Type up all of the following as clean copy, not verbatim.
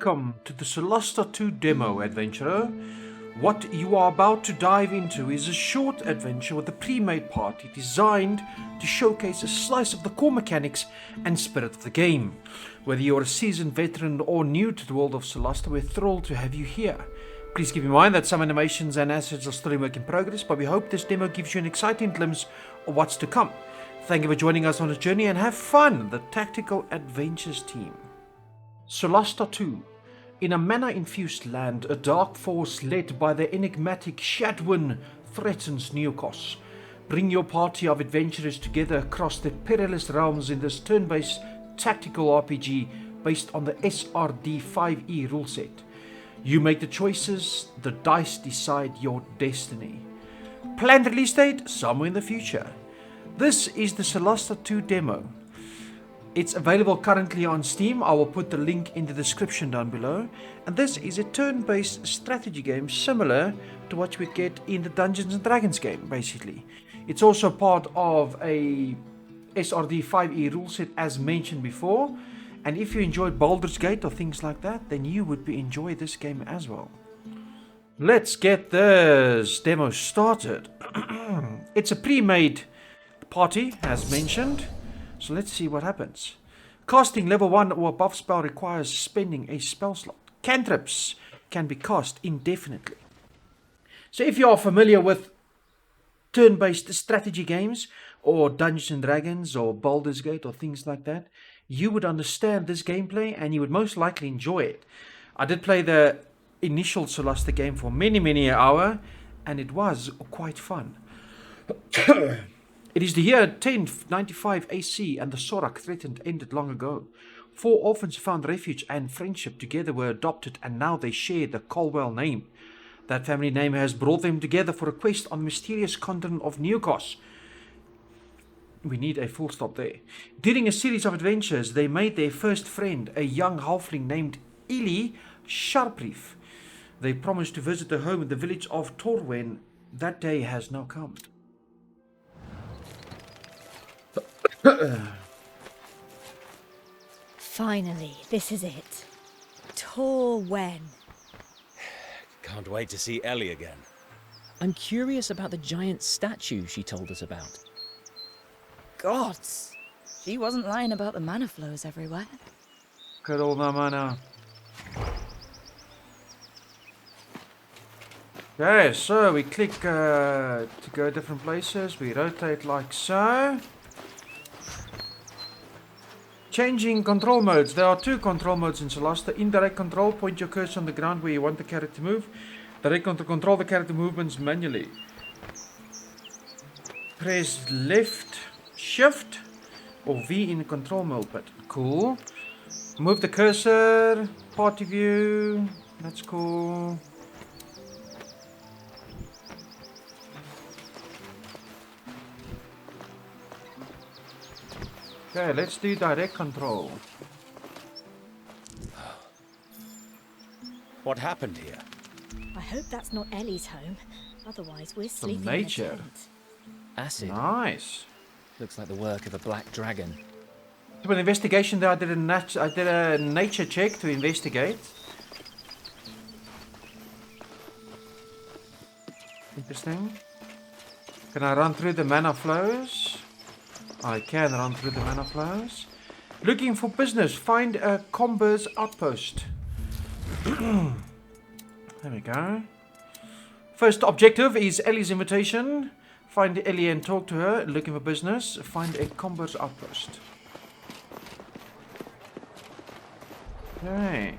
Welcome to the Solasta II demo, adventurer. What you are about to dive into is a short adventure with a pre-made party designed to showcase a slice of the core mechanics and spirit of the game. Whether you're a seasoned veteran or new to the world of Solasta, we're thrilled to have you here. Please keep in mind that some animations and assets are still in work in progress, but we hope this demo gives you an exciting glimpse of what's to come. Thank you for joining us on this journey and have fun, the Tactical Adventures team. Solasta II. In a mana-infused land, a dark force led by the enigmatic Shadwin threatens Neokos. Bring your party of adventurers together across the perilous realms in this turn-based tactical RPG based on the SRD 5e rule set. You make the choices, the dice decide your destiny. Planned release date? Somewhere in the future. This is the Solasta II demo. It's available currently on Steam. I will put the link in the description down below. And this is a turn-based strategy game similar to what we get in the Dungeons and Dragons game, basically. It's also part of a SRD 5e rule set as mentioned before. And if you enjoyed Baldur's Gate or things like that, then you would enjoy this game as well. Let's get this demo started. It's a pre-made party, as mentioned. So let's see what happens. Casting level 1 or above spell requires spending a spell slot. Cantrips can be cast indefinitely. So if you are familiar with turn-based strategy games or Dungeons and Dragons or Baldur's Gate or things like that, you would understand this gameplay and you would most likely enjoy it. I did play the initial Solasta game for many hours and it was quite fun. It is the year 1095 AC and the Sorak threatened ended long ago. 4 orphans found refuge and friendship together were adopted and now they share the Colwell name. That family name has brought them together for a quest on the mysterious continent of Neokos. We need a full stop there. During a series of adventures, they made their first friend, a young halfling named Ili Sharpreef. They promised to visit their home in the village of Tor Wen. That day has now come. Finally, this is it. Tor Wen. Can't wait to see Ellie again. I'm curious about the giant statue she told us about. Gods! She wasn't lying about the mana flows everywhere. Look at all the mana. Okay, so we click to go different places. We rotate like so. Changing control modes. There are 2 control modes in Solasta. Indirect control, point your cursor on the ground where you want the character to move. Direct control, control the character movements manually. Press left, shift, or V in control mode. But cool. Move the cursor, party view. That's cool. Okay, let's do direct control. What happened here? I hope that's not Ellie's home. Otherwise, we're Some sleeping nature. in a tent. Acid. Nice. Looks like the work of a black dragon. So an investigation there, I did a nature check to investigate. Interesting. Can I run through the mana flows? I can run through the mana flows. Looking for business. Find a Comber's outpost. There we go. First objective is Ellie's invitation. Find Ellie and talk to her. Looking for business. Find a Comber's outpost. Okay.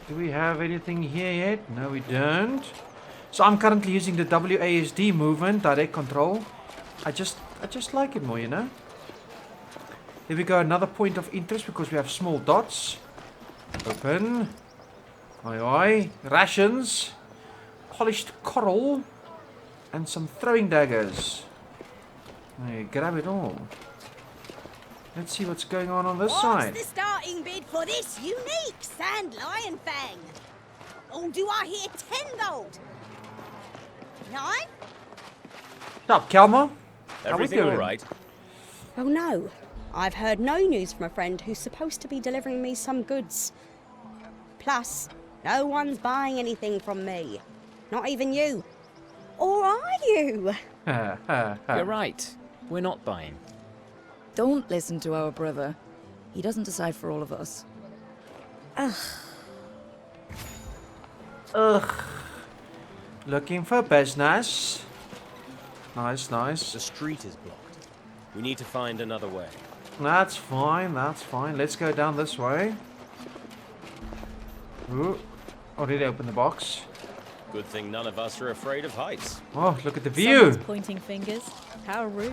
Do we have anything here yet? No, we don't. So I'm currently using the WASD movement, direct control. I just like it more, you know. Here we go, another point of interest because we have small dots. Open. Oi. Rations. Polished coral. And some throwing daggers. Hey, grab it all. Let's see what's going on this side. What's the starting bid for this unique sand lion fang? Oh, do I hear 10 gold? 9? What's up, Kalma? Everything all right? Well, no. I've heard no news from a friend who's supposed to be delivering me some goods. Plus, no one's buying anything from me. Not even you. Or are you? You're right. We're not buying. Don't listen to our brother. He doesn't decide for all of us. Ugh. Looking for business. Nice, nice. The street is blocked. We need to find another way. That's fine, that's fine. Let's go down this way. Ooh. Already opened the box. Good thing none of us are afraid of heights. Oh, look at the view. Someone's pointing fingers. How rude.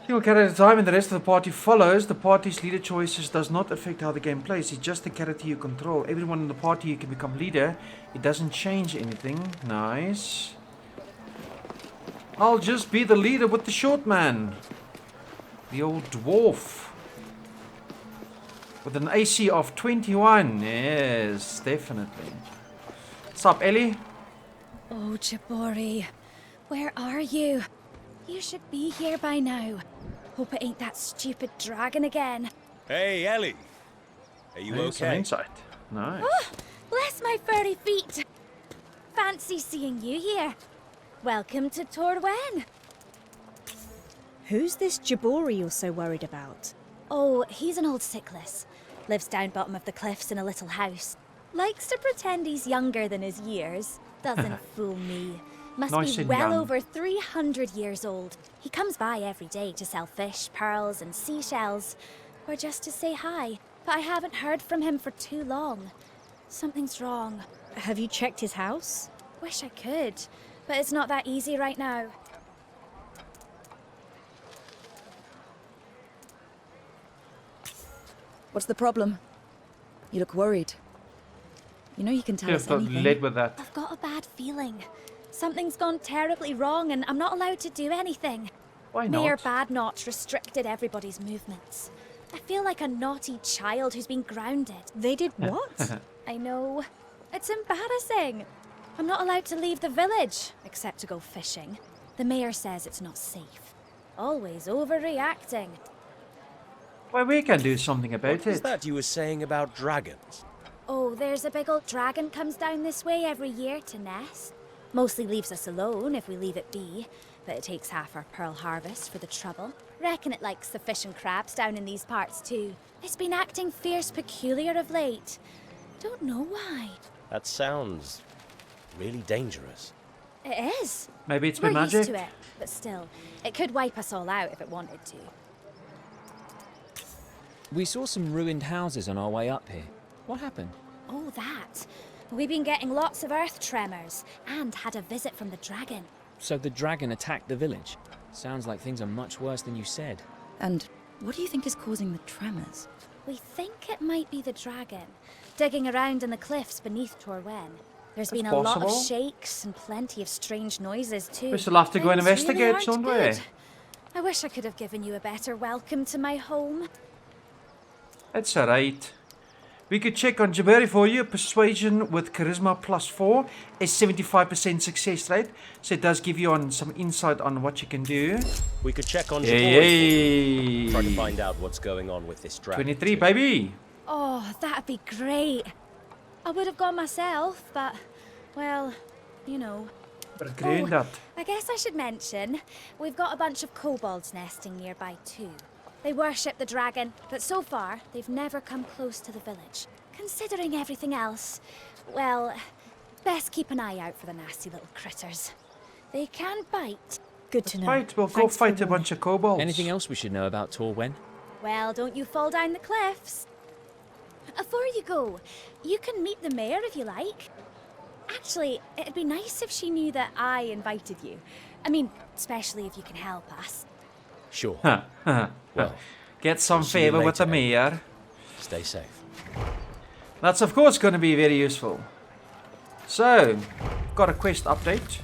Single character at a time and the rest of the party follows. The party's leader choices does not affect how the game plays. It's just the character you control. Everyone in the party you can become leader. It doesn't change anything. Nice. I'll just be the leader with the short man. The old dwarf. With an AC of 21. Yes, definitely. What's up, Ellie? Oh, Jabori. Where are you? You should be here by now. Hope it ain't that stupid dragon again. Hey, Ellie! Are you There's some okay? insight. Nice. Oh, bless my furry feet. Fancy seeing you here. Welcome to Tor Wen. Who's this Jabori you're so worried about? Oh, he's an old sickless. Lives down bottom of the cliffs in a little house. Likes to pretend he's younger than his years. Doesn't fool me. Must Nice be and well young. over 300 years old. He comes by every day to sell fish, pearls and seashells. Or just to say hi. But I haven't heard from him for too long. Something's wrong. Have you checked his house? Wish I could. But it's not that easy right now. What's the problem? You look worried. You know you can tell Should us have anything. led with that. I've got a bad feeling. Something's gone terribly wrong and I'm not allowed to do anything. Why Mayor not? Badnotch restricted everybody's movements. I feel like a naughty child who's been grounded. They did what? I know. It's embarrassing. I'm not allowed to leave the village, except to go fishing. The mayor says it's not safe. Always overreacting. Well, we can do something about What was it. that you were saying about dragons? Oh, there's a big old dragon comes down this way every year to nest. Mostly leaves us alone if we leave it be, but it takes half our pearl harvest for the trouble. Reckon it likes the fish and crabs down in these parts too. It's been acting fierce peculiar of late. Don't know why. That sounds really dangerous. It is. Maybe it's We're been magic. used to it, but still, it could wipe us all out if it wanted to. We saw some ruined houses on our way up here. What happened? Oh, that. We've been getting lots of earth tremors and had a visit from the dragon. So the dragon attacked the village. Sounds like things are much worse than you said. And what do you think is causing the tremors? We think it might be the dragon, digging around in the cliffs beneath Tor Wen. There's been a lot of possible. shakes and plenty of strange noises too. We still have to go and Things investigate, aren't don't we? good. I wish I could have given you a better welcome to my home. That's alright. We could check on Jabari for you. Persuasion with Charisma +4 is 75% success rate. So it does give you on some insight on what you can do. We could check on Jabori. Yay! Try to find out what's going on with this dragon. 23, too. baby. Oh, that'd be great. I would have gone myself, but, well, you know. But grand that. I guess I should mention, we've got a bunch of kobolds nesting nearby too. They worship the dragon, but so far, they've never come close to the village. Considering everything else, well, best keep an eye out for the nasty little critters. They can bite. Good to know. Right, we'll go Thanks for fight a warning. bunch of kobolds. Anything else we should know about Tor Wen? Well, don't you fall down the cliffs. Before you go, you can meet the mayor if you like. Actually, it'd be nice if she knew that I invited you. I mean, especially if you can help us. Sure. Well, get some we'll see you favor with the later. mayor. Stay safe. That's of course going to be very useful. So, got a quest update.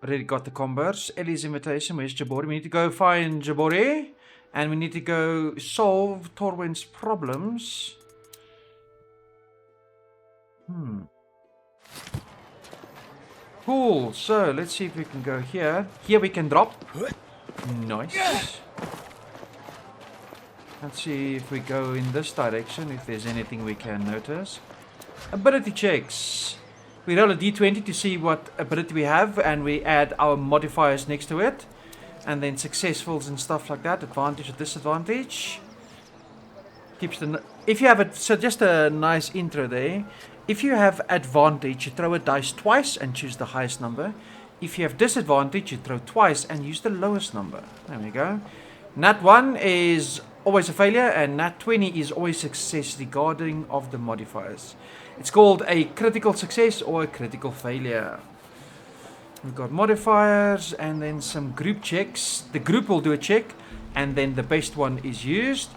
Already got the combos. Ellie's invitation. Where's Jabori? We need to go find Jabori. And we need to go solve Tor Wen's problems. Cool. So, let's see if we can go here. Here we can drop. Nice. Let's see if we go in this direction, if there's anything we can notice. Ability checks. We roll a d20 to see what ability we have, and we add our modifiers next to it. And then successfuls and stuff like that. Advantage or disadvantage. Keeps the... If you have it... So just a nice intro there. If you have advantage, you throw a dice twice and choose the highest number. If you have disadvantage, you throw twice and use the lowest number. There we go. Nat 1 is always a failure, and Nat 20 is always success regarding of the modifiers. It's called a critical success or a critical failure. We've got modifiers and then some group checks. The group will do a check and then the best one is used.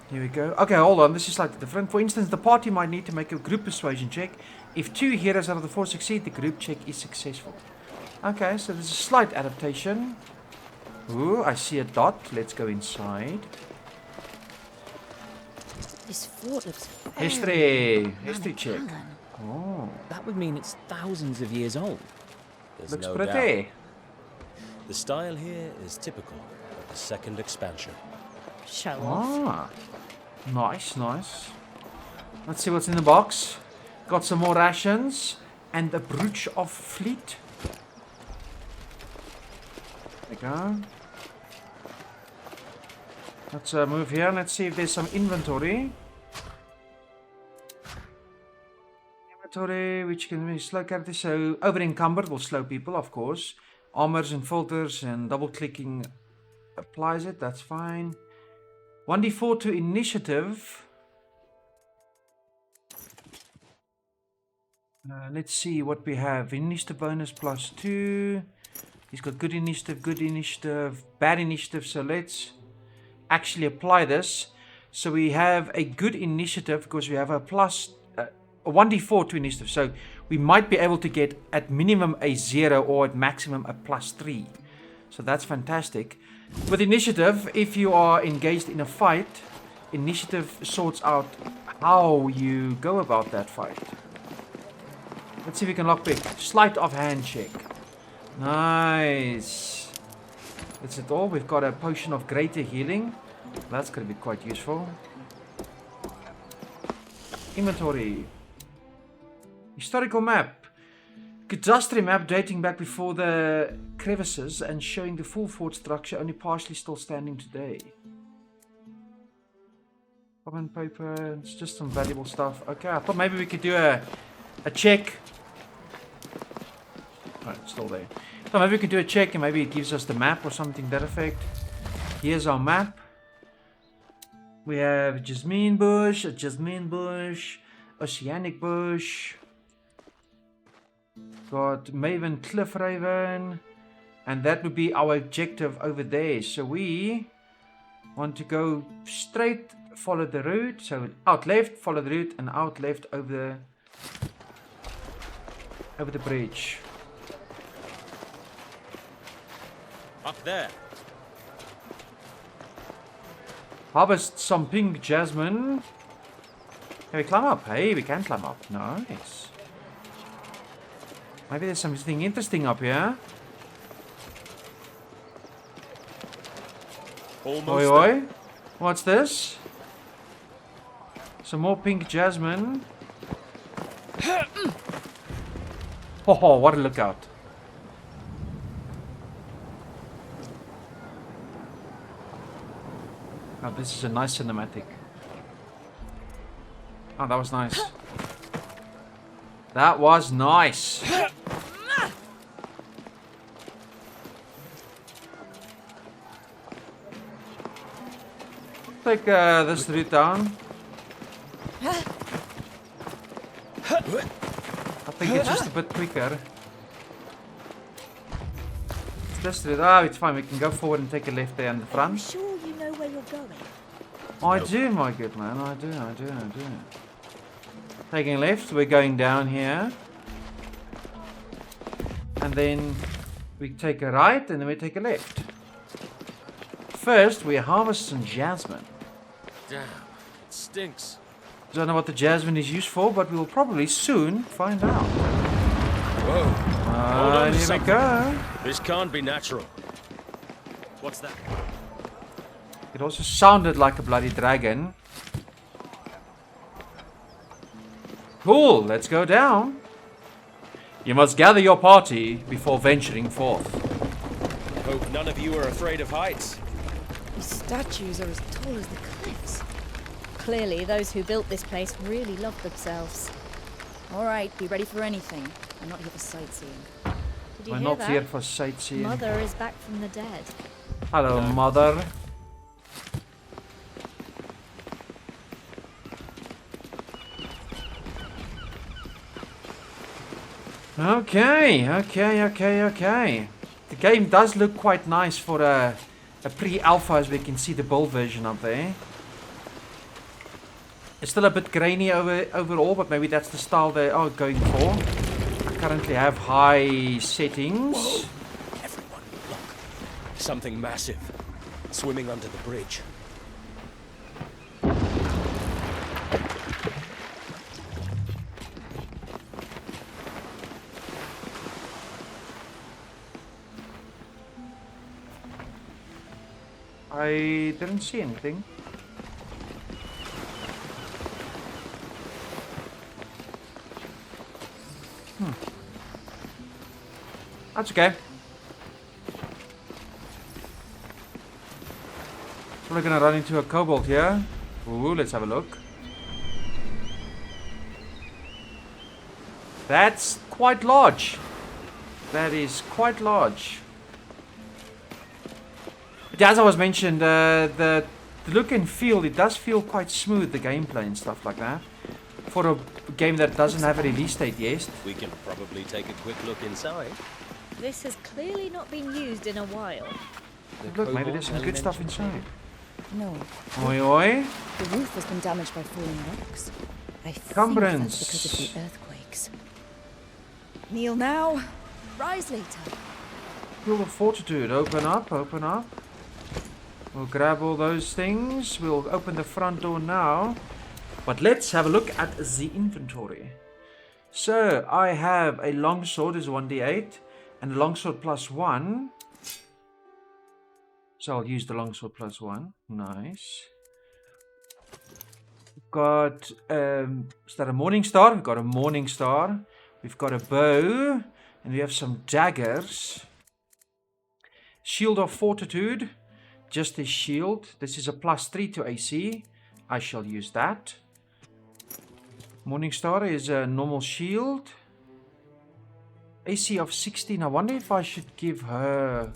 Here we go. Okay, hold on. This is slightly different. For instance, the party might need to make a group persuasion check. If 2 heroes out of the 4 succeed, the group check is successful. Okay, so there's a slight adaptation. Ooh, I see a dot. Let's go inside. This fort looks History check. Oh, That would mean it's thousands of years old. There's looks no pretty. doubt. The style here is typical of the second expansion. Show off. Ah, nice, nice. Let's see what's in the box. Got some more rations and a brooch of fleet. There we go. Let's move here. Let's see if there's some inventory. Inventory, which can be slow characters. So over encumbered will slow people, of course. Armors and filters and double clicking applies it. That's fine. 1d4 to initiative. Let's see what we have. Initiative bonus +2. He's got good initiative, bad initiative. So let's actually apply this. So we have a good initiative because we have a 1d4 to initiative. So we might be able to get at minimum a 0 or at maximum a +3. So that's fantastic. With initiative, if you are engaged in a fight, initiative sorts out how you go about that fight. Let's see if we can lockpick. Sleight of hand check. Nice. That's it all. We've got a potion of greater healing. That's going to be quite useful. Inventory. Historical map. Cadastry map dating back before the crevices and showing the full fort structure only partially still standing today. Common paper. It's just some valuable stuff. Okay, I thought maybe we could do a check. Right, still there. So maybe we can do a check and maybe it gives us the map or something to that effect. Here's our map. We have Jasmine Bush, a Jasmine Bush, Oceanic Bush. Got Maven Cliff Raven. And that would be our objective over there. So we want to go straight, follow the route. So out left, follow the route, and out left over the bridge. Up there. Harvest some pink jasmine. Can we climb up? Hey, we can climb up. Nice. Maybe there's something interesting up here. Almost Oi, there. oi. What's this? Some more pink jasmine. Oh, what a lookout. Oh, this is a nice cinematic. Oh, that was nice. That was nice. Take this route down. I think it's just a bit quicker. This route. Ah, it's fine. We can go forward and take a left there in the I'm front. sure you know where you're going. I do, my good man. I do. Taking left. We're going down here. And then we take a right and then we take a left. First, we harvest some jasmine. Damn, it stinks. Don't know what the jasmine is used for, but we'll probably soon find out. Whoa. Hold on to Here we something. go. This can't be natural. What's that? It also sounded like a bloody dragon. Cool, let's go down. You must gather your party before venturing forth. I hope none of you are afraid of heights. These statues are as tall as the cliffs. Clearly, those who built this place really love themselves. All right, be ready for anything. I'm not here for sightseeing. Did you We're hear not that? here for sightseeing. Mother is back from the dead. Hello, mother. Okay. The game does look quite nice for a pre-alpha, as we can see the build version up there. It's still a bit grainy overall, but maybe that's the style they are going for. I currently have high settings. Whoa. Everyone, look. Something massive. Swimming under the bridge. I didn't see anything. That's okay. So we're gonna run into a kobold here. Ooh, let's have a look. That's quite large. That is quite large. But as I was mentioned, the look and feel, it does feel quite smooth, the gameplay and stuff like that. For a game that doesn't have a release date yet. We can probably take a quick look inside. This has clearly not been used in a while. Look, maybe there's some good stuff inside. No, Oi, oi. the roof has been damaged by falling rocks. I think Encumbrance. that's because of the earthquakes. Kneel now, rise later. Field of Fortitude, open up, open up. We'll grab all those things. We'll open the front door now. But let's have a look at the inventory. So, I have a longsword is 1d8 and a longsword +1. So I'll use the longsword +1. Nice. We've got, is that a morning star? We've got a morning star. We've got a bow. And we have some daggers. Shield of Fortitude. Just a shield. This is a +3 to AC. I shall use that. Morningstar is a normal shield. AC of 16. I wonder if I should give her...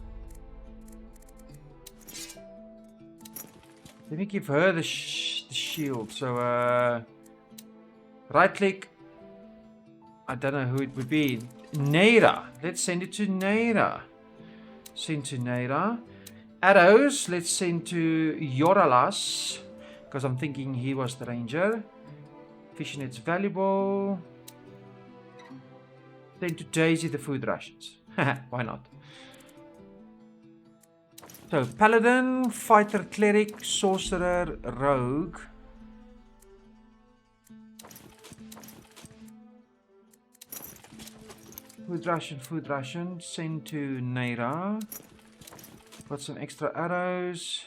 Let me give her the shield. So, right click. I don't know who it would be. Neira. Let's send it to Neira. Send to Neira. Arrows. Let's send to Yoralas. Because I'm thinking he was the ranger. Fishing net's valuable. Then to Daisy the food rations. Why not? So, Paladin, Fighter, Cleric, Sorcerer, Rogue. Food ration. Send to Neira. Got some extra arrows.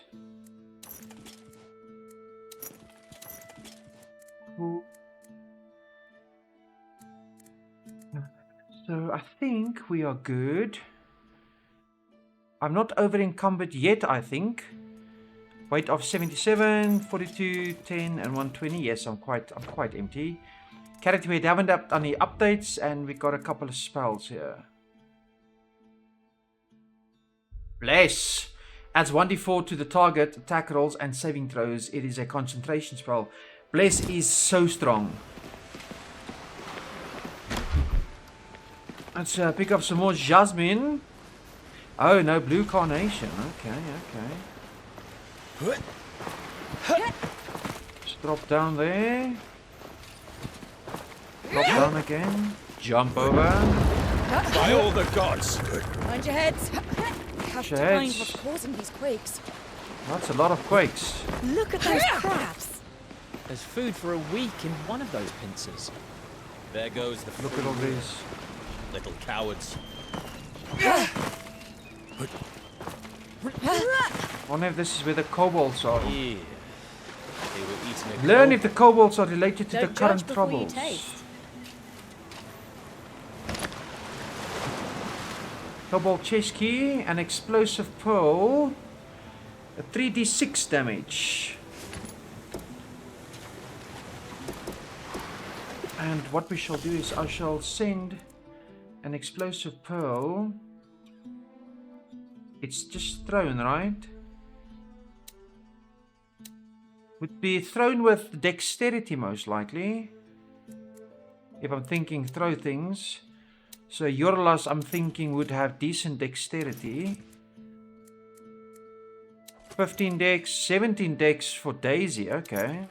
Cool. So I think we are good. I'm not over encumbered yet, I think. Weight of 77, 42, 10 and 120. Yes, I'm quite empty. Character weight haven't upped any updates, and we got a couple of spells here. Bless. Adds 1d4 to the target, attack rolls and saving throws. It is a concentration spell. Bless is so strong. Let's pick up some more Jasmine. Oh, no, blue carnation. Okay. Just drop down there. Drop down again. Jump over. By all the gods! Mind your heads. Have to find what's causing these quakes. That's a lot of quakes. Look at those crabs. There's food for a week in one of those pincers. There goes the Look at all these. little cowards. wonder if this is where the kobolds are. Yeah. They were eating a Learn if the kobolds are related to Don't the current judge before troubles. you taste. Kobold chest key, an explosive pearl, a 3d6 damage. And what we shall do is I shall send an explosive pearl. It's just thrown, right? Would be thrown with dexterity most likely. If I'm thinking throw things. So Yorlas, I'm thinking, would have decent dexterity. 15 dex, 17 dex for Daisy, okay.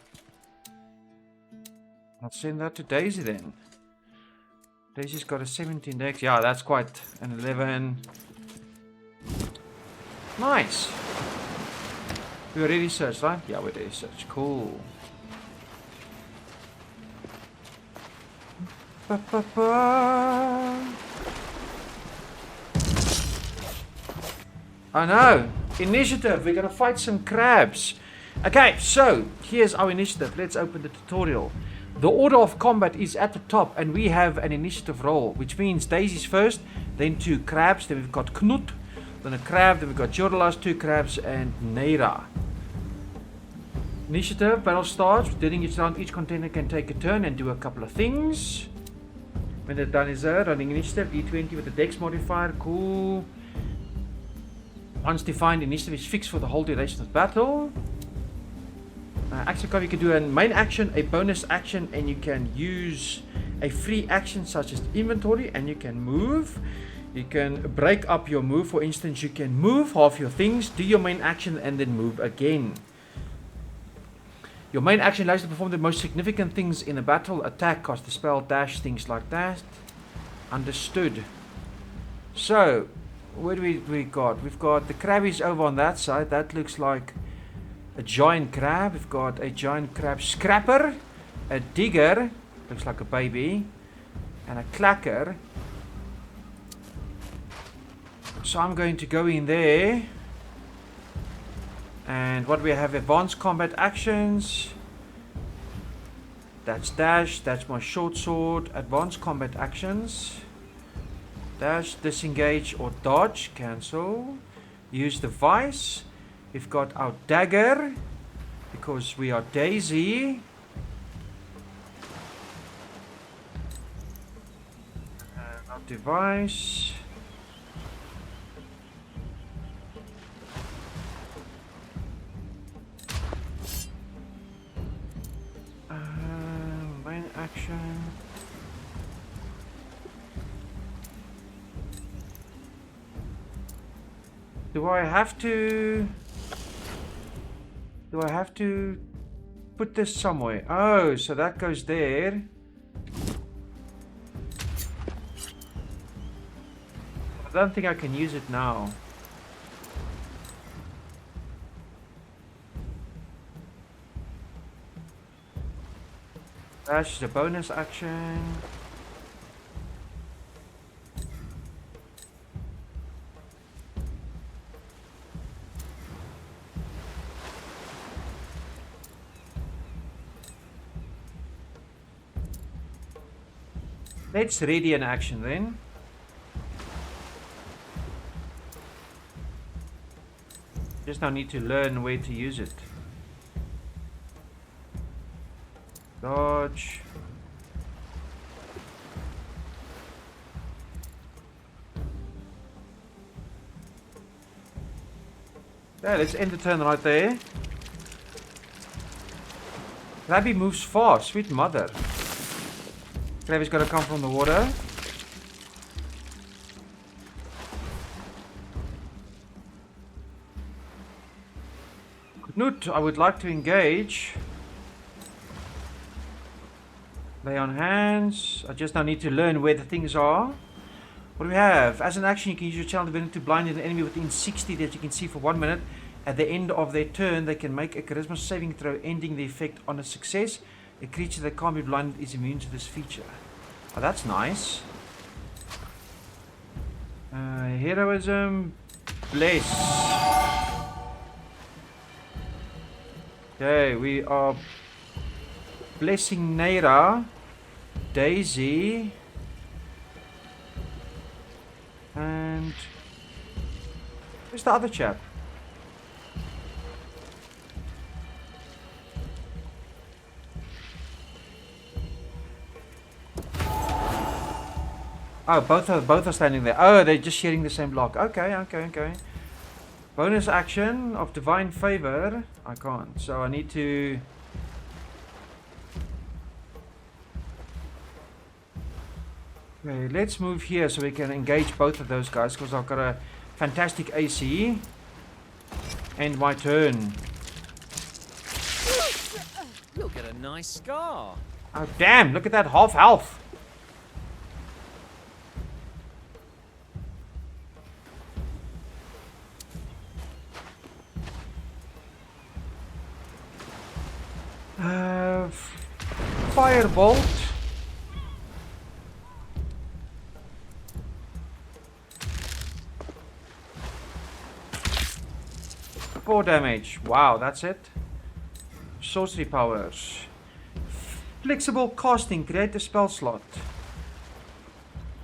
I'll send that to Daisy then. Daisy's got a 17 dex. Yeah, that's quite an 11. Nice. We already searched, right? Yeah, we already searched. Cool. I know. Initiative. We're gonna fight some crabs. Okay, so here's our initiative. Let's open the tutorial. The order of combat is at the top, and we have an initiative roll, which means Daisy's first, then 2 crabs, then we've got Knut, then a crab, then we've got Jordalas, 2 crabs, and Neira. Initiative, battle starts. During each round, each contender can take a turn and do a couple of things. When they're done is running initiative, D20 with the dex modifier, cool. Once defined, initiative is fixed for the whole duration of battle. Action card, you can do a main action, a bonus action, and you can use a free action such as inventory, and you can move. You can break up your move. For instance, you can move half your things, do your main action, and then move again. Your main action allows you to perform the most significant things in a battle. Attack, cast the spell, dash, things like that. Understood. So, what do we got? We've got the crabbies over on that side. That looks like a giant crab. We've got a giant crab scrapper, a digger, looks like a baby, and a clacker. So I'm going to go in there. And what we have, advanced combat actions. That's dash, that's my short sword. Advanced combat actions. Dash, disengage or dodge, cancel. Use device. We've got our dagger, because we are Daisy. And our device. Main action. Do I have to put this somewhere? Oh, so that goes there. I don't think I can use it now. Dash is a bonus action. Let's ready an action then. Just now need to learn where to use it. Dodge. Yeah, let's end the turn right there. Krabby moves fast, sweet mother. Krabby's got to come from the water. Knut, I would like to engage. Lay on hands. I just now need to learn where the things are. What do we have? As an action, you can use your channel ability to blind an enemy within 60 that you can see for 1 minute. At the end of their turn, they can make a charisma saving throw, ending the effect on a success. A creature that can't be blinded is immune to this feature. Oh, that's nice. Heroism. Bless. Okay, we are blessing Naira, Daisy, and where's the other chap? Oh, both are standing there. Oh, they're just sharing the same block. Okay. Bonus action of divine favor. I can't, so I need to. Okay, let's move here so we can engage both of those guys because I've got a fantastic AC. End my turn. You'll get a nice scar. Oh damn! Look at that half health. Firebolt. 4 damage. Wow, that's it. Sorcery powers. Flexible casting. Create a spell slot.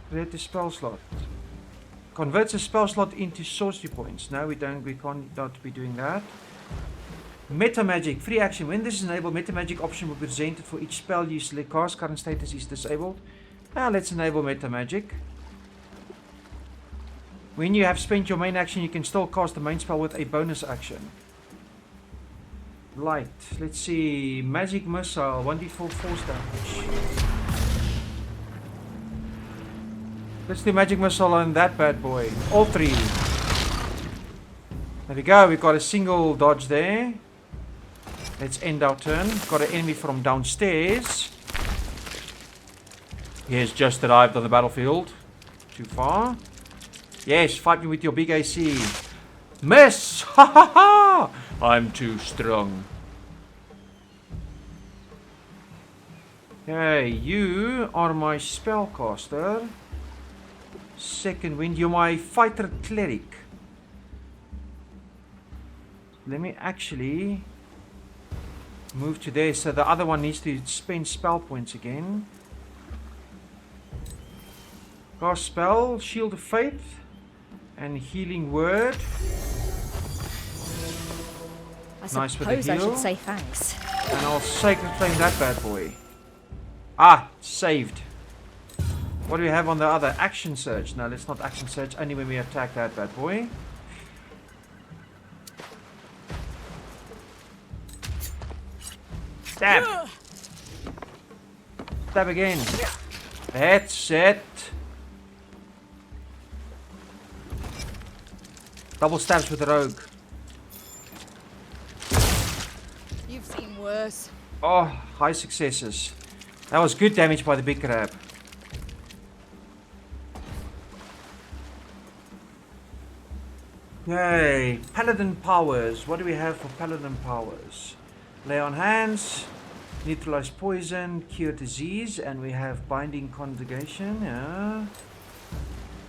Create a spell slot. Converts a spell slot into sorcery points. No, we can't not be doing that. Meta magic, free action. When this is enabled, meta magic option will be presented for each spell you select. Cast current status is disabled. Now let's enable meta magic. When you have spent your main action, you can still cast the main spell with a bonus action. Light. Let's see. Magic missile, 1d4 force damage. Let's do magic missile on that bad boy. All 3. There we go. We've got a single dodge there. Let's end our turn. Got an enemy from downstairs. He has just arrived on the battlefield. Too far. Yes, fight me with your big AC. Miss! Ha ha ha! I'm too strong. Okay, you are my spellcaster. Second wind, you're my fighter cleric. Let me actually move to there, so the other one needs to spend spell points again. Cast spell, Shield of Faith, and Healing Word. I Nice with the suppose I heal. should say thanks. And I'll Sacred Flame that bad boy. Ah, saved. What do we have on the other? Action Search. No, let's not Action Search, only when we attack that bad boy. Stab! Stab again. That's it. Double stabs with the rogue. You've seen worse. Oh, high successes. That was good damage by the big crab. Yay. Paladin powers. What do we have for Paladin powers? Lay on hands, neutralize poison, cure disease, and we have binding conjugation. Yeah.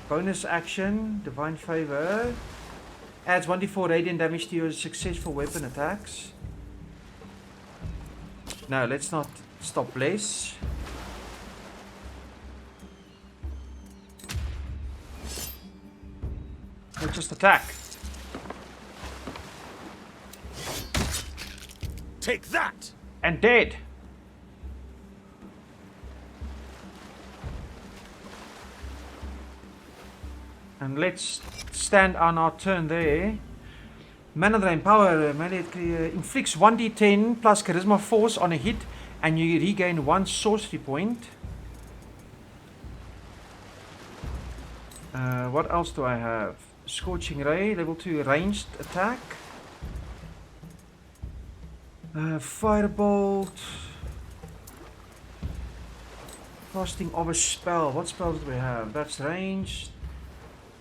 Bonus action, divine favor. Adds 1d4 radiant damage to your successful weapon attacks. No, let's not stop bless. Let's just attack. Take that! And dead. And let's stand on our turn there. Mana Drain power. Melee inflicts 1d10 plus charisma force on a hit, and you regain 1 sorcery point. What else do I have? Scorching Ray, level 2 ranged attack. Firebolt. Casting of a spell. What spells do we have? That's ranged.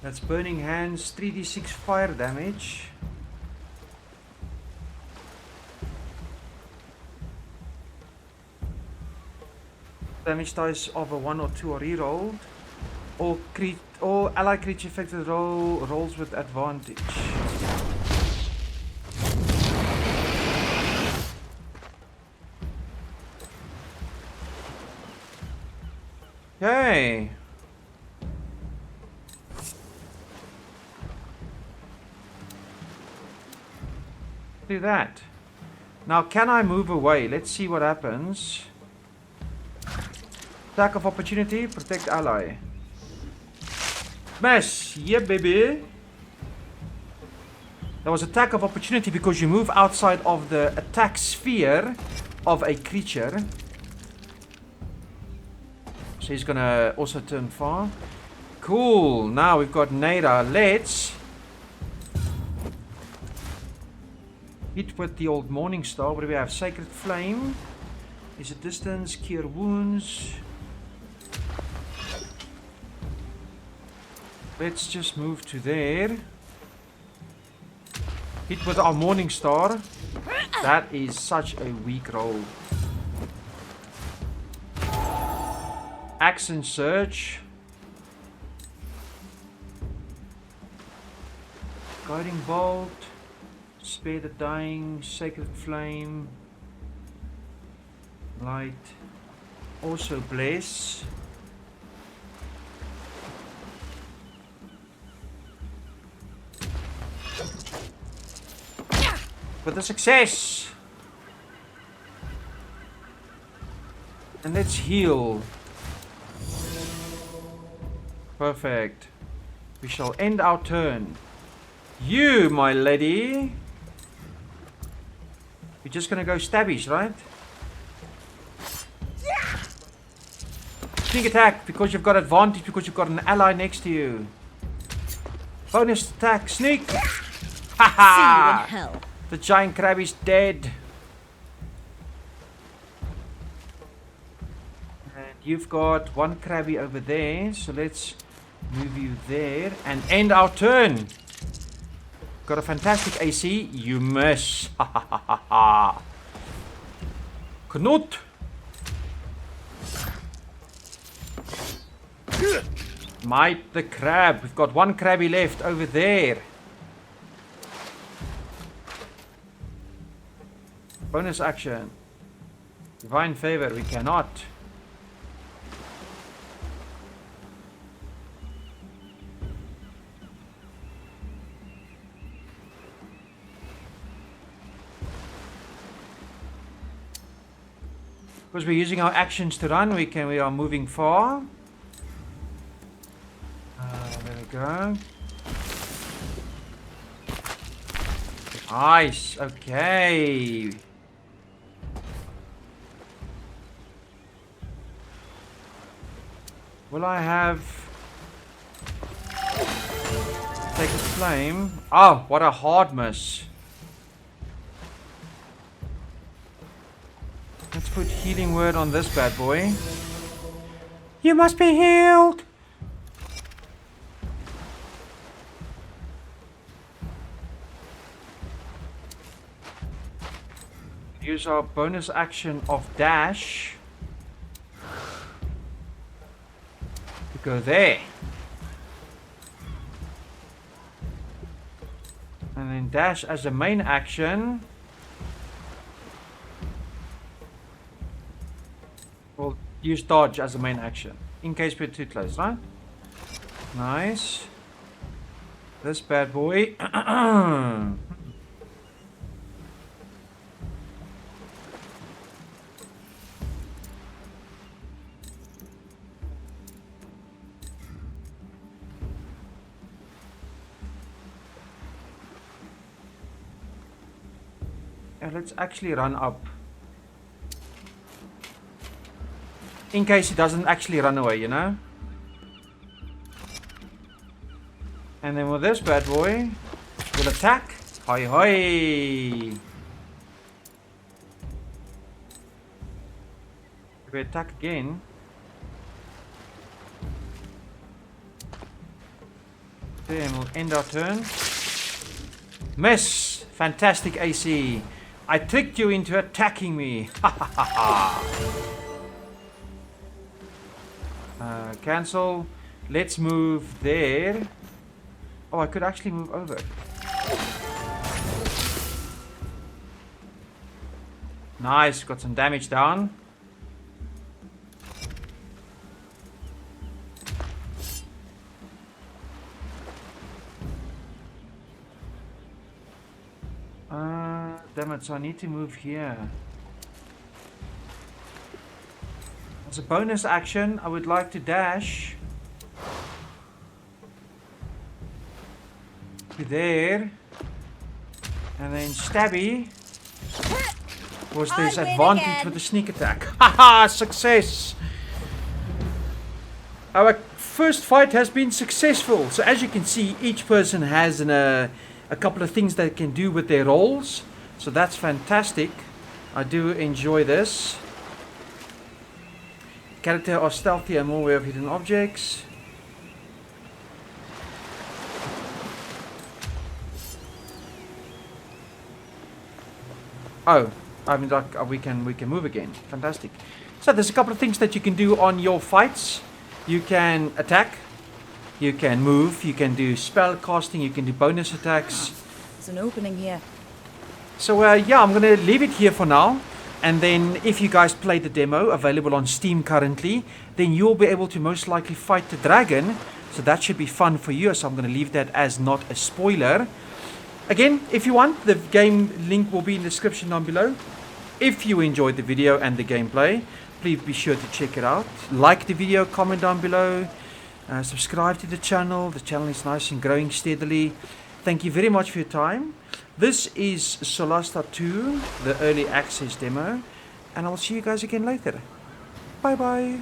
That's Burning Hands, 3d6 fire damage. Damage dice of a 1 or 2 are rerolled. All allied creature affected rolls with advantage. Yay. Do that. Now, can I move away? Let's see what happens. Attack of opportunity, protect ally. Smash! Yeah, baby! There was attack of opportunity because you move outside of the attack sphere of a creature. So he's gonna also turn far. Cool. Now we've got Nada. Let's hit with the old Morning Star. What do we have? Sacred Flame. Is it distance? Cure wounds. Let's just move to there. Hit with our Morning Star. That is such a weak roll. Axe and Surge. Guiding Bolt. Spare the Dying. Sacred Flame. Light. Also Bless. With a success. And let's heal. Perfect. We shall end our turn. You, my lady. You're just gonna go stabbish, right? Sneak attack because you've got advantage because you've got an ally next to you. Bonus attack, sneak. Haha! See you in hell. The giant crab is dead. And you've got one crabby over there. So let's move you there and end our turn. Got a fantastic AC. You miss. Knut. Might the crab. We've got one crabby left over there. Bonus action. Divine favor. We cannot. Because we're using our actions to run, we are moving far. There we go. Nice. Okay. Will I have take a flame? Oh, what a hard miss. Let's put healing word on this bad boy. You must be healed. Use our bonus action of dash. Go there. And then dash as a main action. We'll use dodge as a main action. In case we're too close, right? Nice. This bad boy. Let's actually run up. In case he doesn't actually run away, you know? And then with this bad boy, we'll attack. Hoi hoi! If we attack again. Then we'll end our turn. Miss! Fantastic AC. I tricked you into attacking me. Cancel. Let's move there. Oh, I could actually move over. Nice. Got some damage down. so I need to move here. As a bonus action, I would like to dash to there. And then stabby. Of course, there's I win advantage again. with the sneak attack. Haha, success! Our first fight has been successful. So as you can see, each person has a couple of things they can do with their rolls. So that's fantastic. I do enjoy this. Character are stealthy and more aware of hidden objects. Oh, I mean, like, we can move again. Fantastic. So there's a couple of things that you can do on your fights. You can attack. You can move. You can do spell casting. You can do bonus attacks. There's an opening here. So yeah, I'm gonna leave it here for now. And then if you guys play the demo, available on Steam currently, then you'll be able to most likely fight the dragon. So that should be fun for you. So I'm gonna leave that as not a spoiler. Again, if you want, the game link will be in the description down below. If you enjoyed the video and the gameplay, please be sure to check it out. Like the video, comment down below, subscribe to the channel. The channel is nice and growing steadily. Thank you very much for your time. This is Solasta II, the early access demo, and I'll see you guys again later. Bye bye.